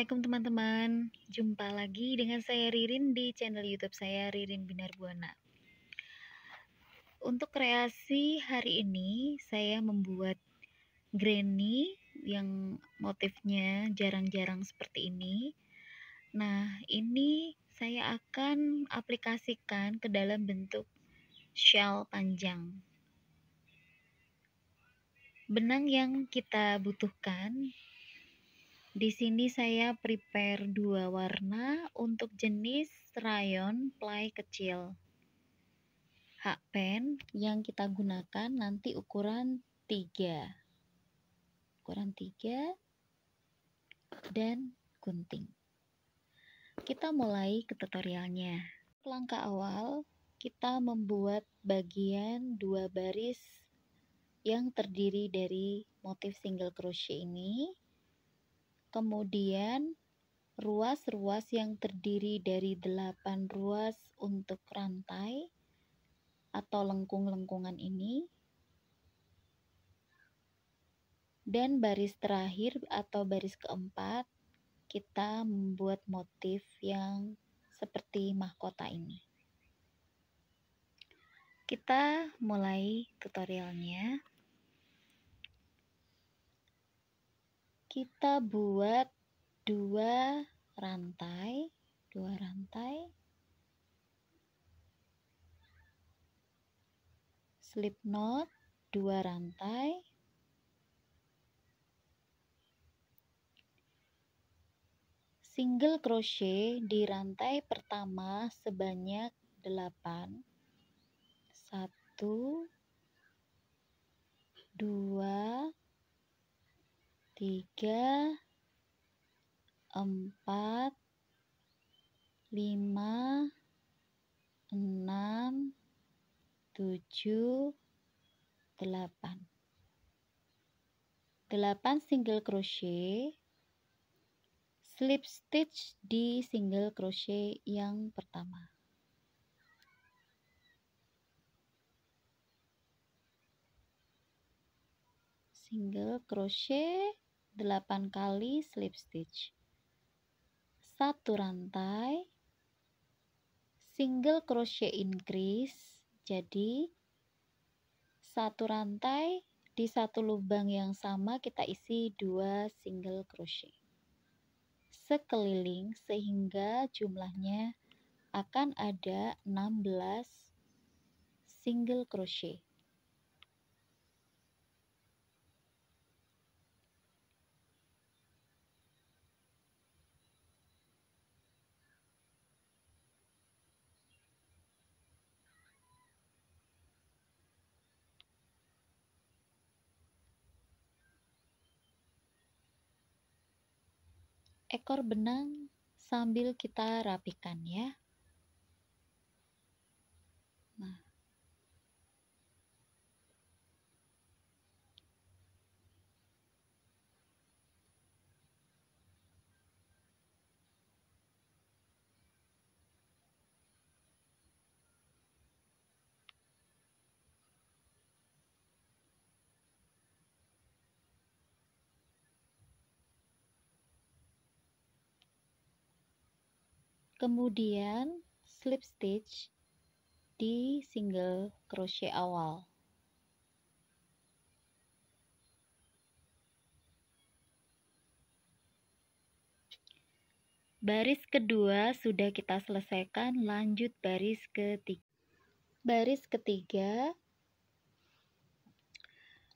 Assalamualaikum teman-teman. Jumpa lagi dengan saya Ririn di channel YouTube saya Ririn Binar Buana. Untuk kreasi hari ini saya membuat granny yang motifnya jarang-jarang seperti ini. Nah, ini saya akan aplikasikan ke dalam bentuk shawl panjang. Benang yang kita butuhkan di sini saya prepare 2 warna untuk jenis rayon ply kecil. Hakpen yang kita gunakan nanti ukuran 3. Ukuran 3 dan gunting. Kita mulai ke tutorialnya. Langkah awal, kita membuat bagian 2 baris yang terdiri dari motif single crochet ini. Kemudian ruas-ruas yang terdiri dari 8 ruas untuk rantai atau lengkung-lengkungan ini, dan baris terakhir atau baris keempat kita membuat motif yang seperti mahkota ini. Kita mulai tutorialnya. Kita buat 2 rantai, slip knot 2 rantai, single crochet di rantai pertama sebanyak 8, 1, 2, 3, 4, 5, 6, 7, 8. 8 single crochet, slip stitch di single crochet yang pertama. Single crochet 8 kali slip stitch. 1 rantai, single crochet increase, jadi 1 rantai di 1 lubang yang sama kita isi 2 single crochet sekeliling sehingga jumlahnya akan ada 16 single crochet. Ekor benang sambil kita rapikan ya. Nah, kemudian slip stitch di single crochet awal. Baris kedua sudah kita selesaikan, lanjut baris ketiga. Baris ketiga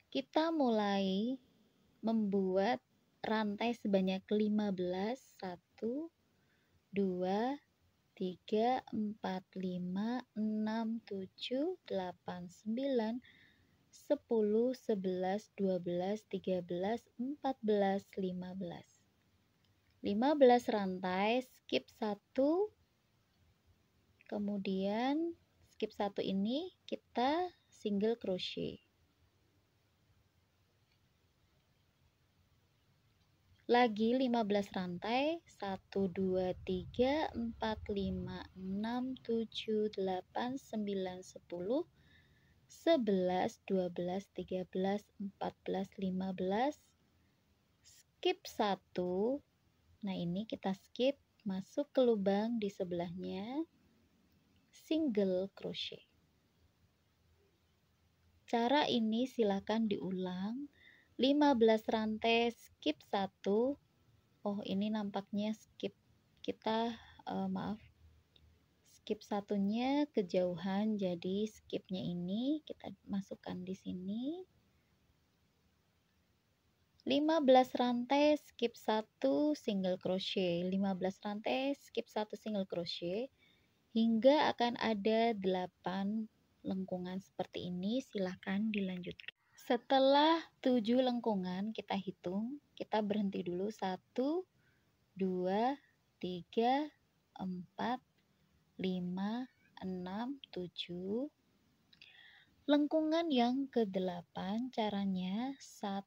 kita mulai membuat rantai sebanyak 15, 1, 2, 3, 4, 5, 6, 7, 8, 9, 10, 11, 12, 13, 14, 15. 15 rantai, skip 1, kemudian skip 1 ini kita single crochet. Lagi 15 rantai, 1, 2, 3, 4, 5, 6, 7, 8, 9, 10, 11, 12, 13, 14, 15, skip 1, Nah, ini kita skip, masuk ke lubang di sebelahnya, single crochet. Cara ini silakan diulang. 15 rantai, skip 1. Oh, ini nampaknya skip. Kita maaf, skip satunya kejauhan, jadi skipnya ini kita masukkan di sini. 15 rantai, skip 1 single crochet. 15 rantai, skip 1 single crochet hingga akan ada 8 lengkungan seperti ini. Silahkan dilanjutkan. Setelah 7 lengkungan kita hitung, kita berhenti dulu. 1, 2, 3, 4, 5, 6, 7. Lengkungan yang ke-8 caranya 1,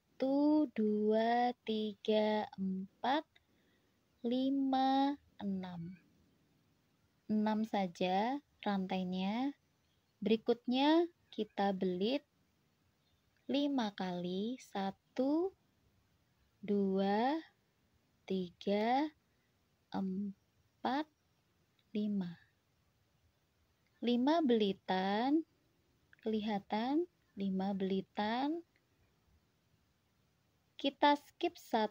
2, 3, 4, 5, 6. 6 saja rantainya. Berikutnya kita belit 5 kali. 1, 2, 3, 4, 5. 5 belitan. Kelihatan 5 belitan. Kita skip 1,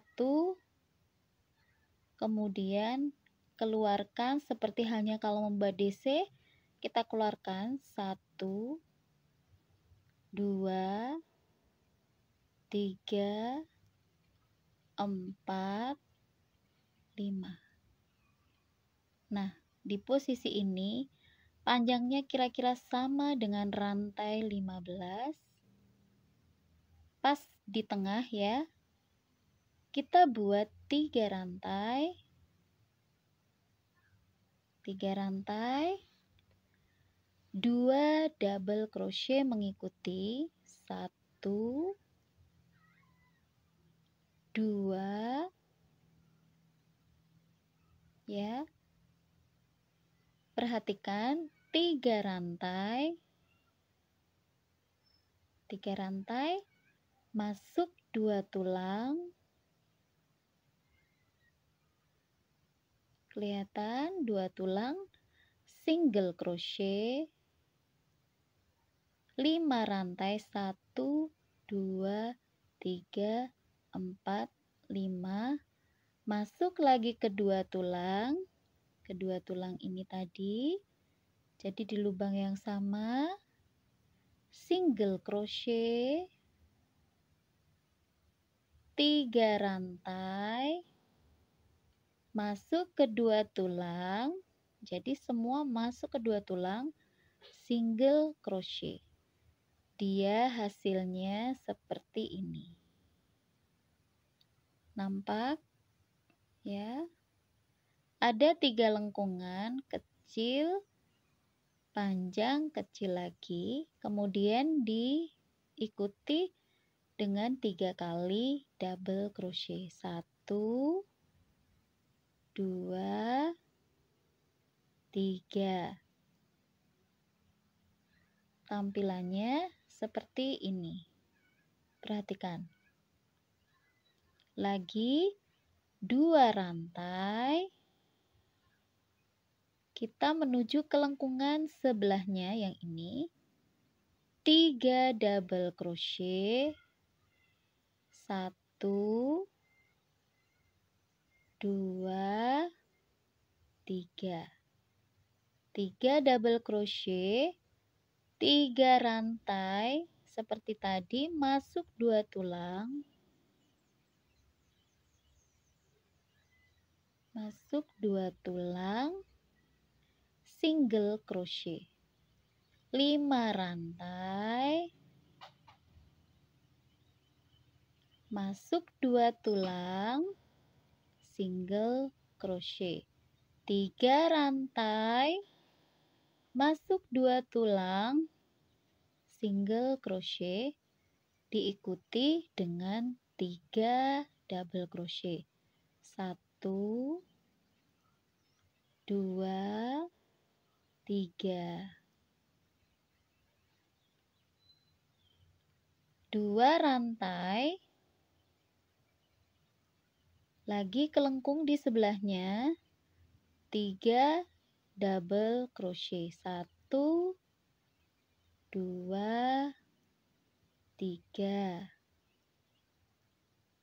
kemudian keluarkan seperti halnya kalau membuat DC, kita keluarkan 1, 2, 3, 4, 5. Nah, di posisi ini panjangnya kira-kira sama dengan rantai 15. Pas di tengah ya. Kita buat 3 rantai. 3 rantai. 2 double crochet mengikuti. 1, 2, ya. Perhatikan 3 rantai. 3 rantai, masuk 2 tulang. Kelihatan 2 tulang, single crochet. 5 rantai, 1, 2, 3, 4, 5. Masuk lagi ke 2 tulang. Kedua tulang ini tadi. Jadi di lubang yang sama, single crochet, 3 rantai, masuk ke 2 tulang. Jadi semua masuk ke 2 tulang, single crochet. Dia hasilnya seperti ini. Nampak ya? Ada 3 lengkungan, kecil, panjang, kecil lagi. Kemudian diikuti dengan 3 kali double crochet. 1, 2, 3. Tampilannya seperti ini. Perhatikan. Lagi 2 rantai. Kita menuju ke lengkungan sebelahnya yang ini. 3 double crochet. 1, 2, 3. 3 double crochet, 3 rantai seperti tadi, masuk 2 tulang. Masuk 2 tulang, single crochet. 5 rantai. Masuk 2 tulang, single crochet. 3 rantai. Masuk 2 tulang, single crochet, diikuti dengan 3 double crochet. 1, 2, 3. 2 rantai. Lagi ke lengkung di sebelahnya, 3 double crochet, 1 2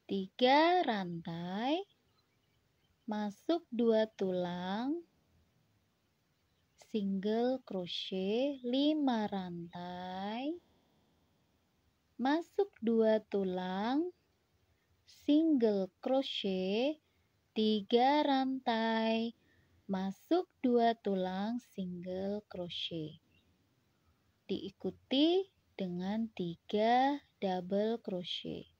3 rantai, masuk 2 tulang, single crochet 5 rantai, masuk 2 tulang, single crochet 3 rantai, masuk 2 tulang, single crochet. Diikuti dengan 3 double crochet.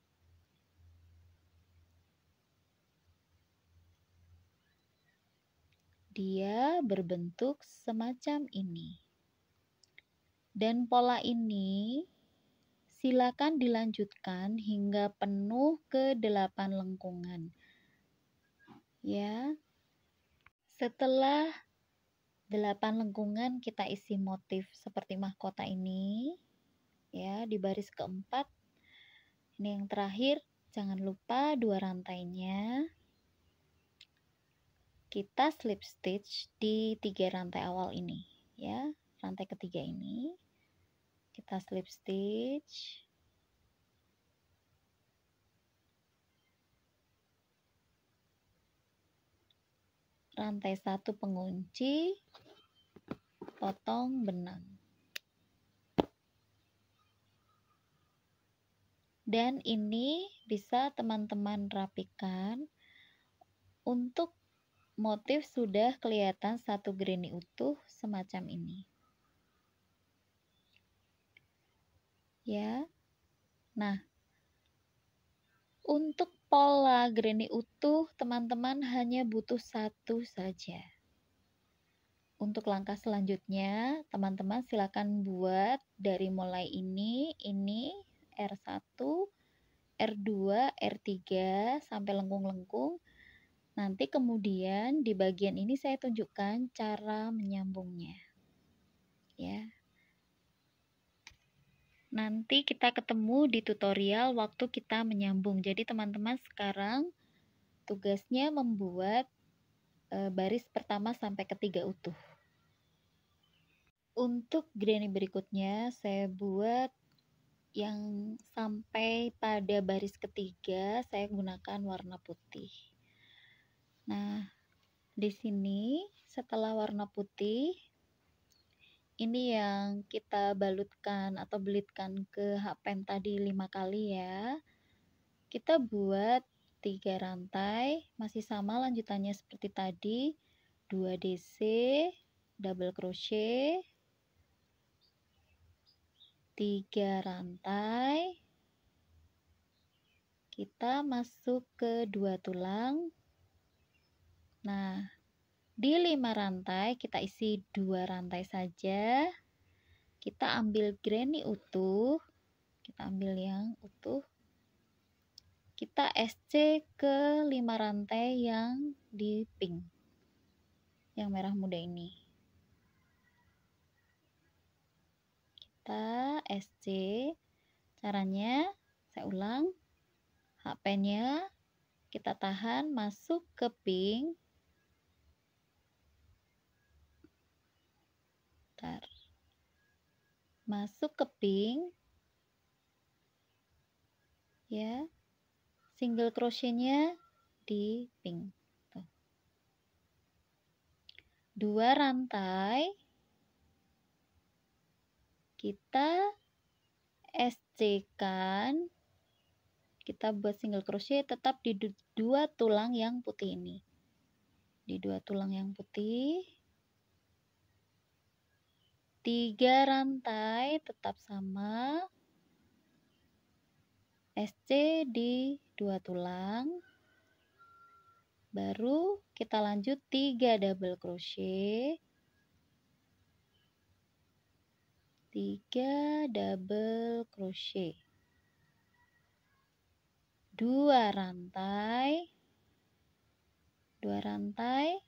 Dia berbentuk semacam ini. Dan pola ini silakan dilanjutkan hingga penuh ke 8 lengkungan. Ya. Setelah 8 lengkungan kita isi motif seperti mahkota ini. Ya, di baris keempat. Ini yang terakhir, jangan lupa 2 rantainya. Kita slip stitch di 3 rantai awal ini, ya. Rantai ketiga ini kita slip stitch. Rantai 1 pengunci, potong benang. Dan ini bisa teman-teman rapikan untuk motif sudah kelihatan satu granny utuh semacam ini. Ya. Nah, untuk pola granny utuh teman-teman hanya butuh 1 saja. Untuk langkah selanjutnya, teman-teman silakan buat dari mulai ini R1, R2, R3 sampai lengkung-lengkung. Nanti kemudian di bagian ini saya tunjukkan cara menyambungnya. Ya. Nanti kita ketemu di tutorial waktu kita menyambung. Jadi teman-teman sekarang tugasnya membuat baris pertama sampai ketiga utuh. Untuk granny berikutnya saya buat yang sampai pada baris ketiga saya gunakan warna putih. Nah, di sini setelah warna putih ini yang kita balutkan atau belitkan ke hakpen tadi 5 kali ya. Kita buat 3 rantai, masih sama lanjutannya seperti tadi. 2 DC, double crochet, 3 rantai. Kita masuk ke 2 tulang. Nah, di 5 rantai kita isi 2 rantai saja. Kita ambil granny utuh, kita ambil yang utuh. Kita SC ke 5 rantai yang di pink, yang merah muda ini. Kita SC, caranya saya ulang, hakpennya kita tahan masuk ke pink. Bentar. Masuk ke pink, ya, single crochetnya di pink. Tuh. 2 rantai, kita SC-kan, kita buat single crochet tetap di 2 tulang yang putih ini. Di 2 tulang yang putih, 3 rantai tetap sama, SC di 2 tulang, baru kita lanjut 3 double crochet, 3 double crochet, 2 rantai, 2 rantai,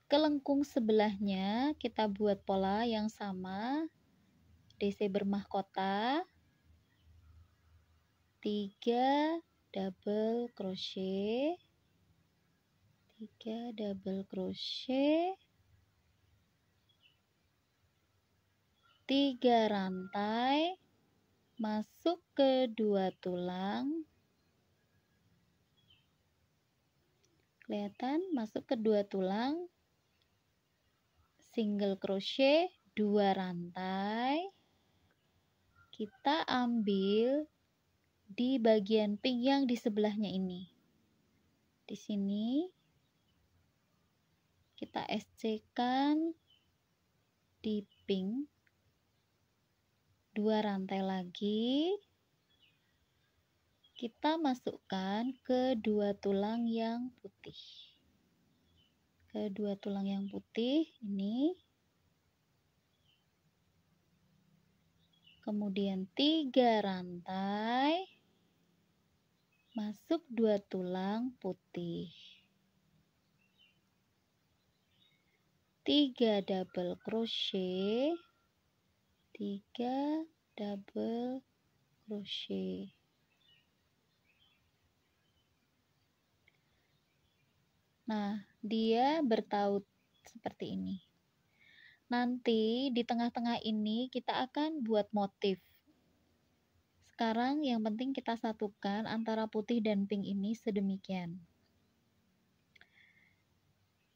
ke lengkung sebelahnya kita buat pola yang sama, DC bermahkota, 3 double crochet, 3 double crochet, 3 rantai, masuk ke 2 tulang. Kelihatan masuk ke 2 tulang, single crochet, 2 rantai. Kita ambil di bagian pink yang di sebelahnya ini. Di sini kita SC-kan di pink, 2 rantai lagi. Kita masukkan ke 2 tulang yang putih. Ke 2 tulang yang putih ini. Kemudian 3 rantai. Masuk 2 tulang putih. 3 double crochet. 3 double crochet. Nah, dia bertaut seperti ini. Nanti di tengah-tengah ini kita akan buat motif. Sekarang yang penting kita satukan antara putih dan pink ini sedemikian.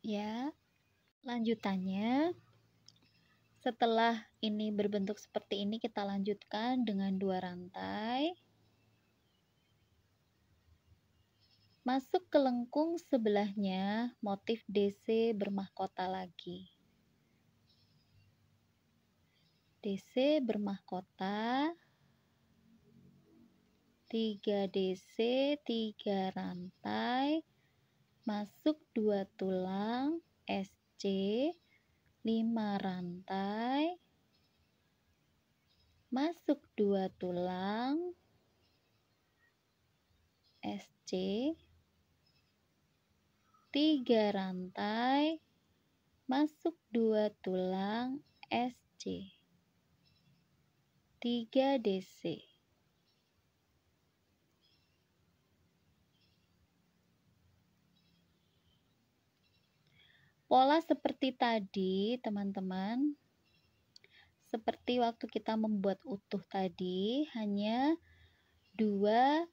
Ya, lanjutannya setelah ini berbentuk seperti ini kita lanjutkan dengan 2 rantai. Masuk ke lengkung sebelahnya motif DC bermahkota lagi. DC bermahkota, 3 DC, 3 rantai, masuk 2 tulang, SC, 5 rantai, masuk 2 tulang, SC, 3 rantai, masuk 2 tulang, SC, 3 DC. Pola seperti tadi, teman-teman. Seperti waktu kita membuat utuh tadi, hanya 2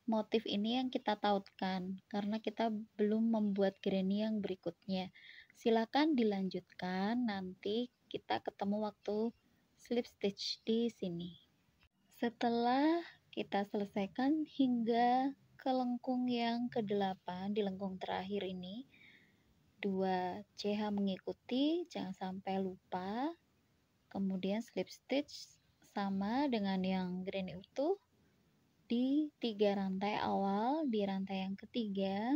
motif ini yang kita tautkan karena kita belum membuat granny yang berikutnya. Silakan dilanjutkan, nanti kita ketemu waktu slip stitch di sini. Setelah kita selesaikan hingga ke lengkung yang ke-8, di lengkung terakhir ini 2 CH mengikuti, jangan sampai lupa. Kemudian slip stitch sama dengan yang granny utuh di 3 rantai awal. Di rantai yang ketiga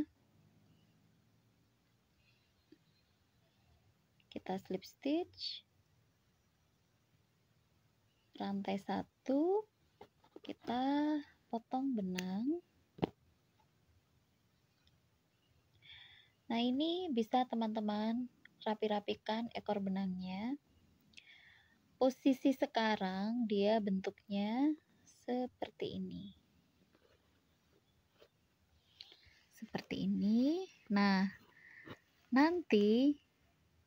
kita slip stitch, rantai 1 kita potong benang. Nah, ini bisa teman-teman rapi-rapikan ekor benangnya. Posisi sekarang dia bentuknya seperti ini. Seperti ini. Nah, nanti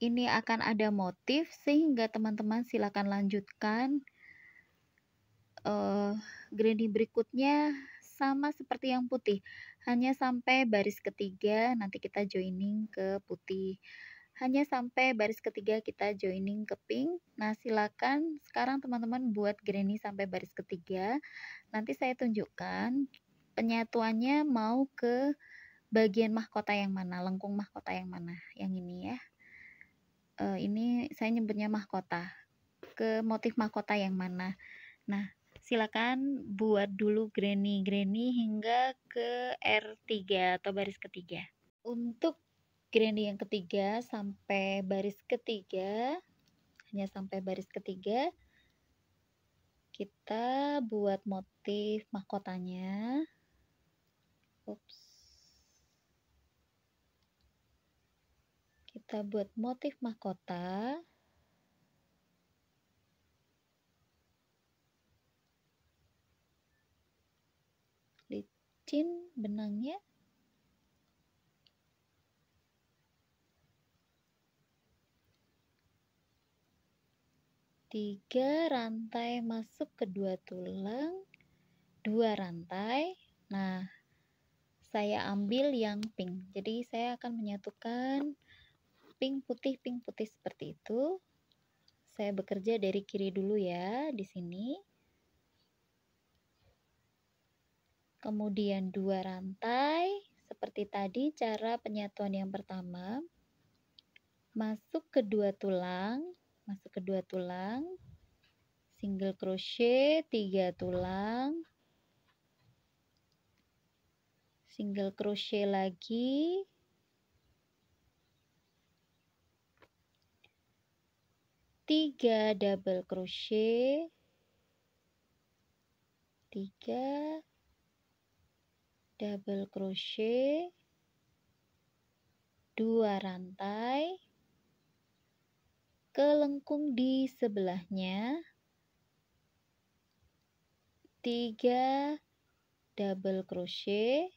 ini akan ada motif sehingga teman-teman silakan lanjutkan granny berikutnya sama seperti yang putih, hanya sampai baris ketiga nanti kita joining ke putih, hanya sampai baris ketiga kita joining ke pink. Nah, silakan sekarang teman-teman buat granny sampai baris ketiga, nanti saya tunjukkan penyatuannya mau ke bagian mahkota yang mana, lengkung mahkota yang mana, yang ini ya. Ini saya nyebutnya mahkota, ke motif mahkota yang mana. Nah, silakan buat dulu granny hingga ke R3 atau baris ketiga. Untuk granny yang ketiga sampai baris ketiga, hanya sampai baris ketiga, kita buat motif mahkotanya. Ups. Kita buat motif mahkota. licin benangnya. Tiga rantai masuk ke 2 tulang, 2 rantai. Nah, saya ambil yang pink. Jadi saya akan menyatukan pink putih seperti itu. Saya bekerja dari kiri dulu ya di sini. Kemudian 2 rantai seperti tadi cara penyatuan yang pertama. Masuk ke 2 tulang, single crochet 3 tulang, single crochet lagi, 3 double crochet, 3 double crochet, 2 rantai, ke lengkung di sebelahnya, 3 double crochet,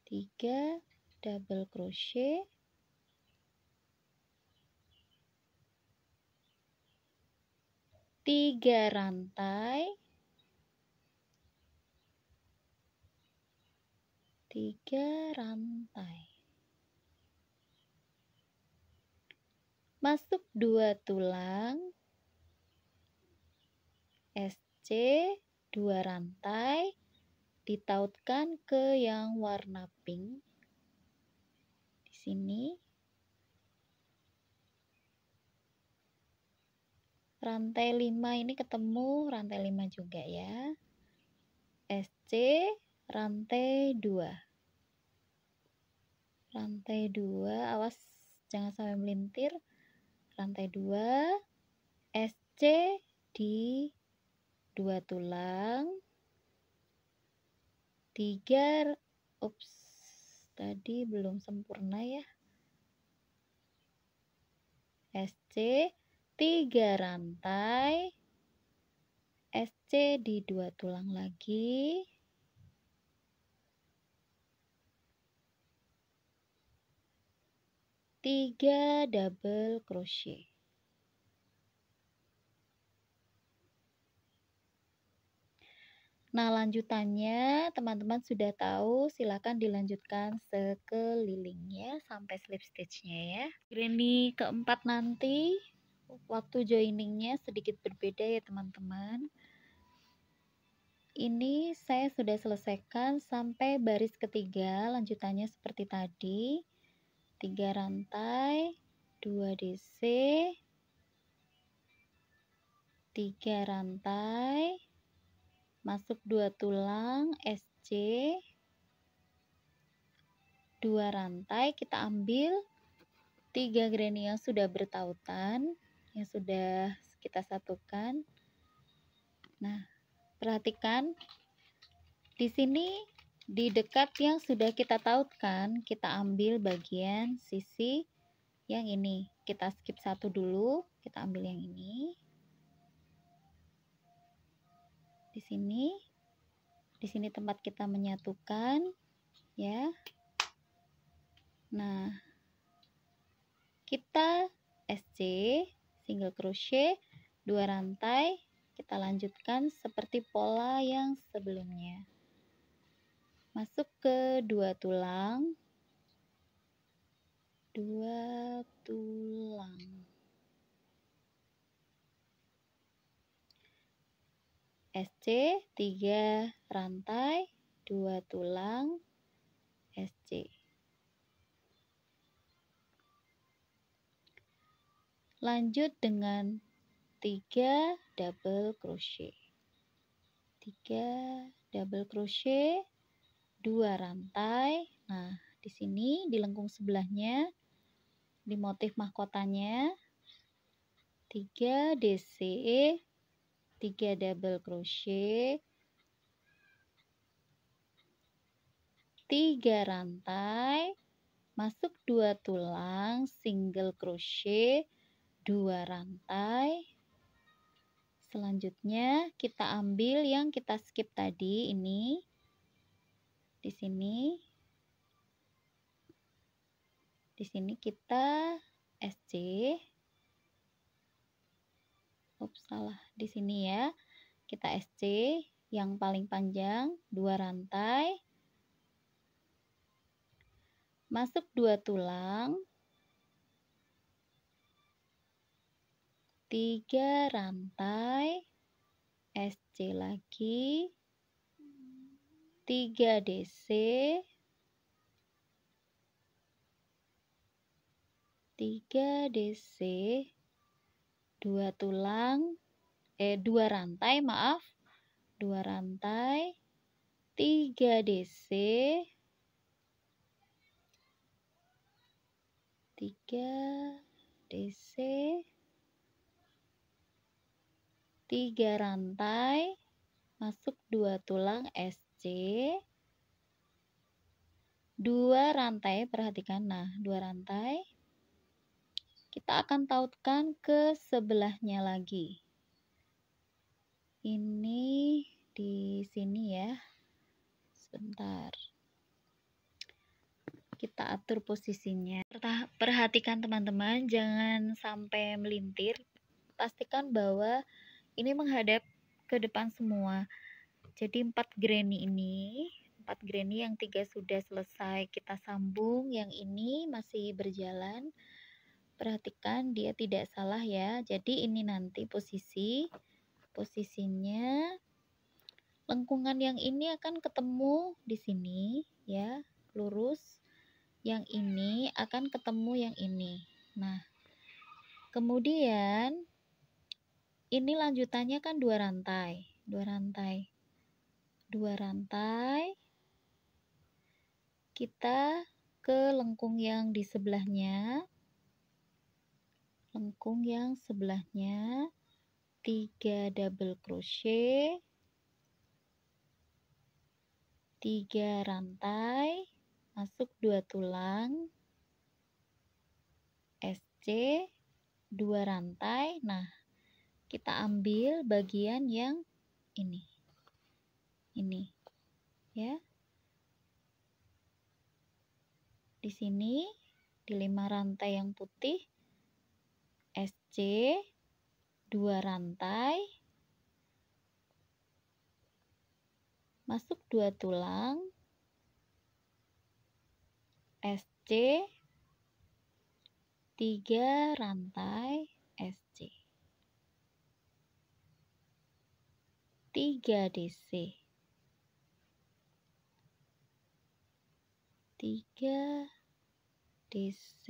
3 double crochet, 3 rantai, 3 rantai. Masuk 2 tulang, SC 2 rantai, ditautkan ke yang warna pink. Di sini. Rantai 5 ini ketemu rantai 5 juga ya. SC rantai 2. Rantai 2, awas jangan sampai melintir. Rantai 2, SC di 2 tulang, 3, ups, tadi belum sempurna ya. SC 3 rantai, SC di 2 tulang lagi, 3 double crochet. Nah, lanjutannya teman-teman sudah tahu, silakan dilanjutkan sekelilingnya sampai slip stitch-nya ya. Granny keempat nanti waktu joiningnya sedikit berbeda ya teman-teman. Ini saya sudah selesaikan sampai baris ketiga, lanjutannya seperti tadi. 3 rantai, 2 DC, 3 rantai, masuk 2 tulang, SC, 2 rantai, kita ambil 3 granny yang sudah bertautan, yang sudah kita satukan. Nah, perhatikan di sini di dekat yang sudah kita tautkan, kita ambil bagian sisi yang ini. Kita skip satu dulu, kita ambil yang ini. Di sini tempat kita menyatukan ya. Nah, kita SC single crochet 2 rantai, kita lanjutkan seperti pola yang sebelumnya. Masuk ke 2 tulang, 2 tulang. SC 3 rantai, 2 tulang, SC. Lanjut dengan 3 double crochet. 3 double crochet, 2 rantai. Nah, di sini di lengkung sebelahnya di motif mahkotanya 3 DC, 3 double crochet, 3 rantai, masuk 2 tulang, single crochet, 2 rantai, Selanjutnya kita ambil yang kita skip tadi ini. Di sini. Di sini kita SC. Salah. Di sini ya. Kita SC yang paling panjang 2 rantai. Masuk 2 tulang. 3 rantai. SC lagi. 3 DC. 3 DC. 2 tulang. 2 rantai, maaf. 2 rantai. 3 DC. 3 DC. 3 rantai. Masuk 2 tulang SC. 2 rantai, perhatikan. Nah, 2 rantai. Kita akan tautkan ke sebelahnya lagi. Ini di sini ya. Sebentar. Kita atur posisinya. Perhatikan teman-teman, jangan sampai melintir. Pastikan bahwa ini menghadap ke depan semua. Jadi 4 granny ini, 4 granny yang 3 sudah selesai kita sambung, yang ini masih berjalan. Perhatikan dia tidak salah ya. Jadi ini nanti posisinya lengkungan yang ini akan ketemu di sini ya, lurus. Yang ini akan ketemu yang ini. Nah, kemudian ini lanjutannya kan 2 rantai. 2 rantai. 2 rantai. Kita ke lengkung yang di sebelahnya. Lengkung yang sebelahnya 3 double crochet, 3 rantai, masuk 2 tulang, SC, 2 rantai. Nah, kita ambil bagian yang ini ya. Di sini di 5 rantai yang putih SC, 2 rantai, masuk 2 tulang, SC, 3 rantai, SC, 3 DC, 3 DC,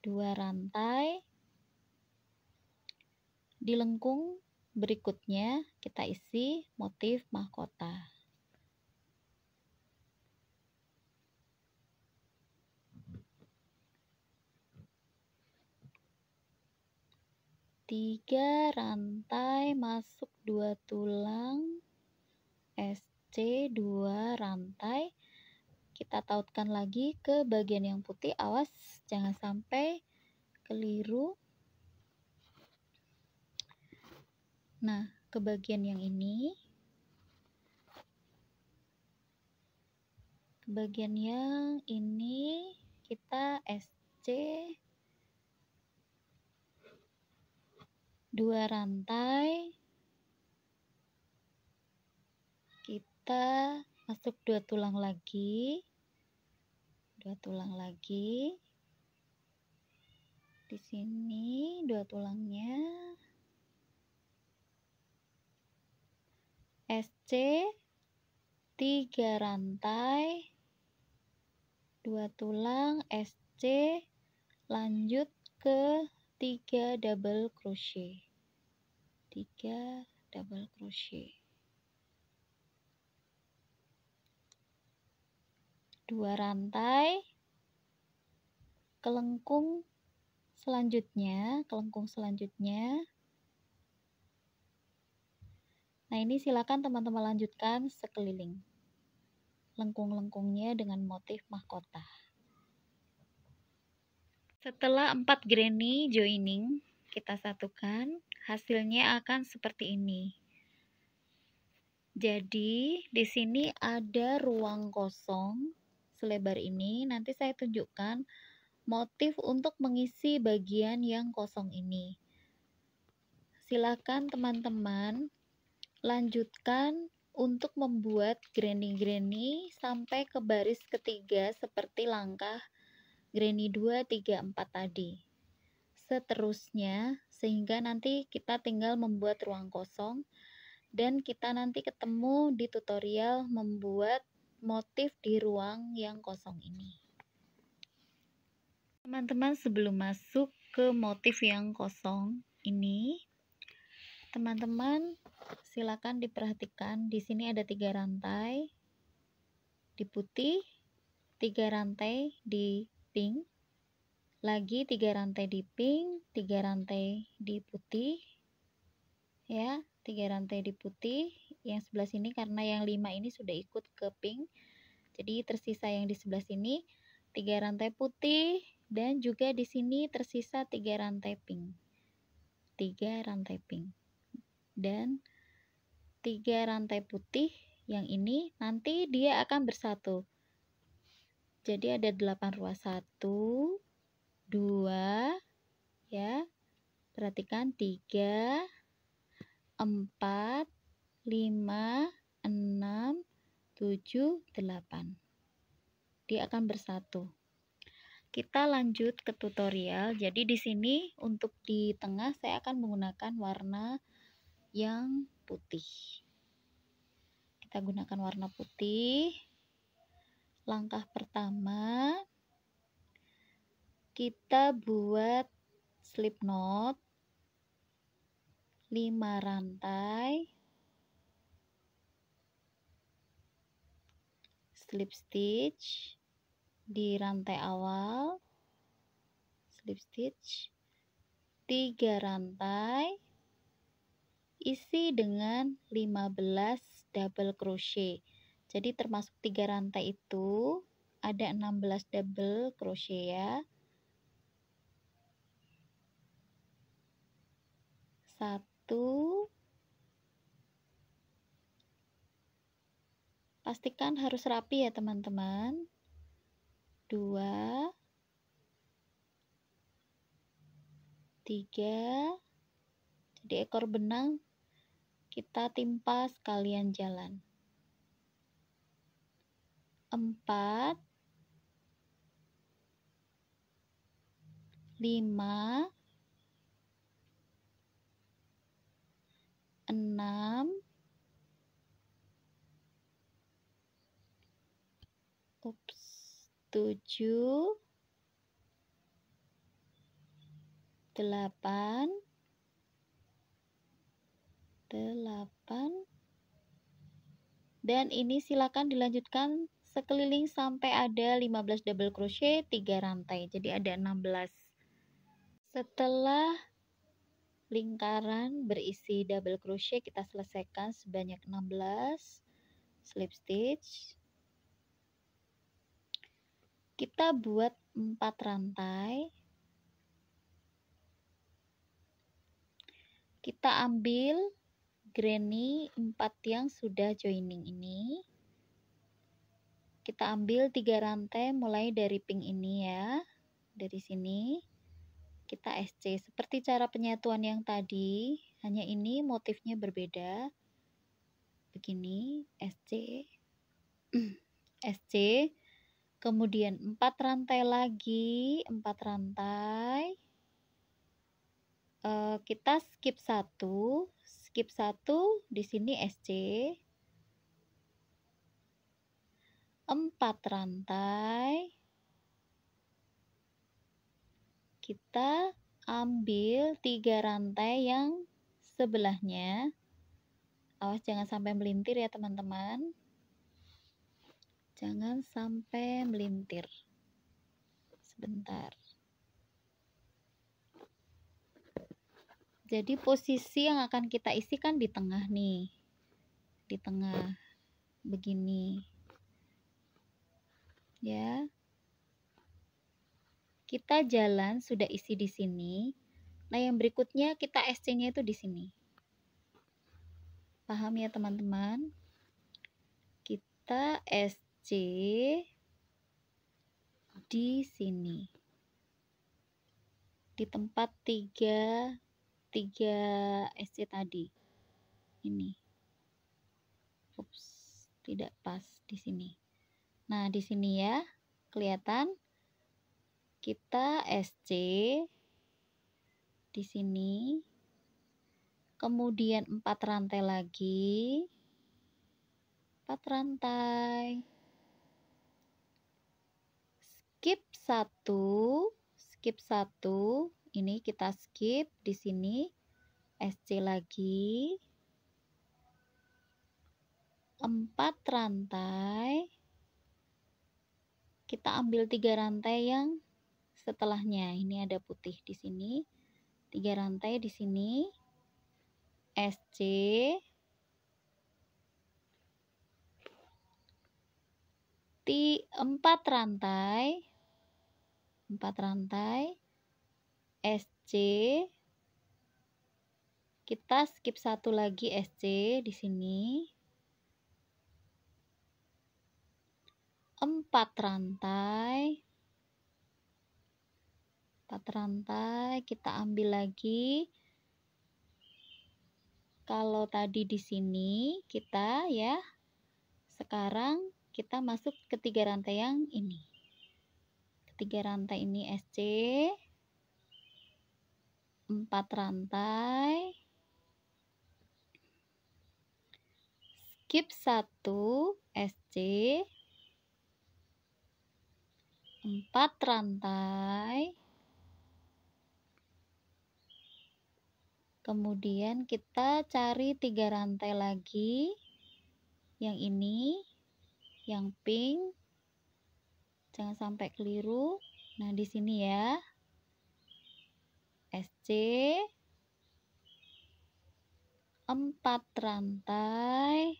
2 rantai. Di lengkung berikutnya kita isi motif mahkota. Tiga rantai, masuk 2 tulang, SC, 2 rantai. Kita tautkan lagi ke bagian yang putih. Awas jangan sampai keliru. Nah, ke bagian yang ini. Ke bagian yang ini kita SC, 2 rantai. Kita masuk 2 tulang lagi. 2 tulang lagi. Di sini 2 tulangnya. SC, 3 rantai, 2 tulang, SC, lanjut ke 3 double crochet. 3 double crochet. 2 rantai, ke lengkung selanjutnya, Nah, ini silakan teman-teman lanjutkan sekeliling lengkung-lengkungnya dengan motif mahkota. Setelah 4 granny joining, kita satukan, hasilnya akan seperti ini. Jadi, di sini ada ruang kosong selebar ini. Nanti saya tunjukkan motif untuk mengisi bagian yang kosong ini. Silakan teman-teman lanjutkan untuk membuat granny-granny sampai ke baris ketiga seperti langkah granny 2, 3, 4 tadi. Seterusnya, sehingga nanti kita tinggal membuat ruang kosong dan kita nanti ketemu di tutorial membuat motif di ruang yang kosong ini. Teman-teman, sebelum masuk ke motif yang kosong ini, teman-teman silakan diperhatikan, di sini ada 3 rantai di putih, 3 rantai di pink, lagi 3 rantai di pink, 3 rantai di putih, ya, 3 rantai di putih. Yang sebelah sini karena yang 5 ini sudah ikut ke pink, jadi tersisa yang di sebelah sini 3 rantai putih, dan juga di sini tersisa 3 rantai pink, 3 rantai pink, dan 3 rantai putih. Yang ini nanti dia akan bersatu, jadi ada 8 ruas, 1, 2, ya, perhatikan, 3, 4, 5, 6, 7, 8. Dia akan bersatu. Kita lanjut ke tutorial. Jadi di sini untuk di tengah saya akan menggunakan warna yang putih. Kita gunakan warna putih. Langkah pertama, kita buat slip knot 5 rantai, slip stitch di rantai awal, slip stitch 3 rantai, isi dengan 15 double crochet. Jadi termasuk 3 rantai itu ada 16 double crochet, ya. 1, pastikan harus rapi ya teman-teman. 2, 3, jadi ekor benang kita timpa sekalian jalan. 4, 5, 6, 7, 8, dan ini silakan dilanjutkan sekeliling sampai ada 15 double crochet 3 rantai, jadi ada 16. Setelah lingkaran berisi double crochet kita selesaikan sebanyak 16 slip stitch, kita buat 4 rantai, kita ambil granny 4 yang sudah joining ini, kita ambil 3 rantai mulai dari pink ini, ya, dari sini kita SC seperti cara penyatuan yang tadi, hanya ini motifnya berbeda. Begini, SC, SC, kemudian 4 rantai lagi, 4 rantai, kita skip 1, di sini SC, 4 rantai, kita ambil 3 rantai yang sebelahnya, awas jangan sampai melintir ya teman-teman, jangan sampai melintir, sebentar. Jadi posisi yang akan kita isi kan di tengah nih, di tengah begini, ya. Kita jalan sudah isi di sini. Nah, yang berikutnya kita SC-nya itu di sini. Paham ya, teman-teman? Kita SC di sini. Di tempat 3 SC tadi. Ini. Ups, tidak pas di sini. Nah, di sini ya, kelihatan kita SC di sini. Kemudian 4 rantai lagi. 4 rantai. Skip 1. Skip 1. Ini kita skip di sini. SC lagi. 4 rantai. Kita ambil 3 rantai yang setelahnya. Ini ada putih di sini. 3 rantai di sini. SC. 4 rantai. 4 rantai. SC. Kita skip 1 lagi SC di sini. 4 rantai. 4 rantai, kita ambil lagi. Kalau tadi di sini kita ya, sekarang kita masuk ke 3 rantai yang ini. Ketiga rantai ini SC. 4 rantai. Skip 1 SC. 4 rantai. Kemudian kita cari 3 rantai lagi. Yang ini, yang pink. Jangan sampai keliru. Nah, di sini ya. SC. 4 rantai.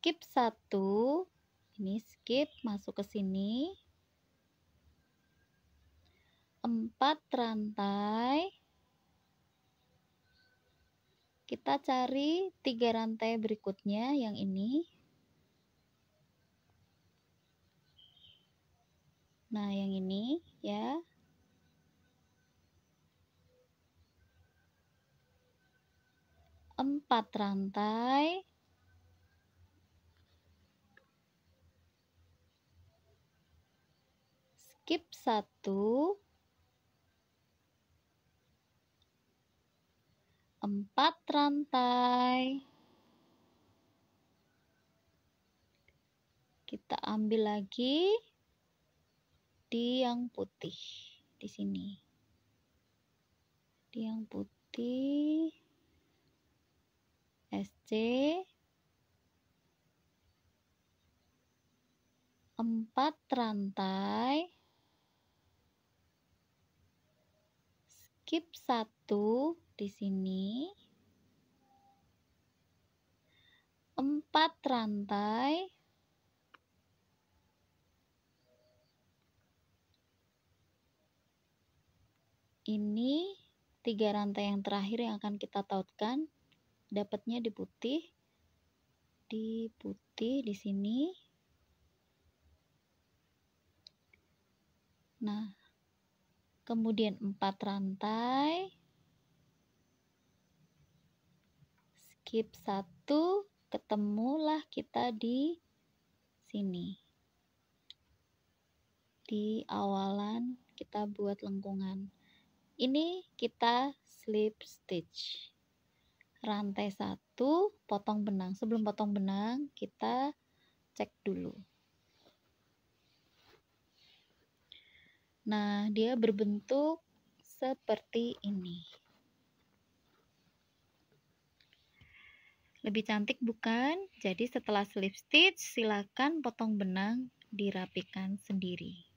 Skip 1. Ini skip masuk ke sini. 4 rantai. Kita cari 3 rantai berikutnya yang ini. Nah, yang ini ya. Empat rantai. Skip 1. 4 rantai. Kita ambil lagi di yang putih di sini. Di yang putih SC 4 rantai. Skip 1 di sini. 4 rantai. Ini 3 rantai yang terakhir yang akan kita tautkan. Dapatnya di putih. Di putih di sini. Nah, kemudian 4 rantai. Skip 1, ketemulah kita di sini. Di awalan kita buat lengkungan. Ini kita slip stitch. Rantai 1, potong benang. Sebelum potong benang, kita cek dulu. Nah, dia berbentuk seperti ini. Lebih cantik bukan? Jadi setelah slip stitch, silakan potong benang, dirapikan sendiri.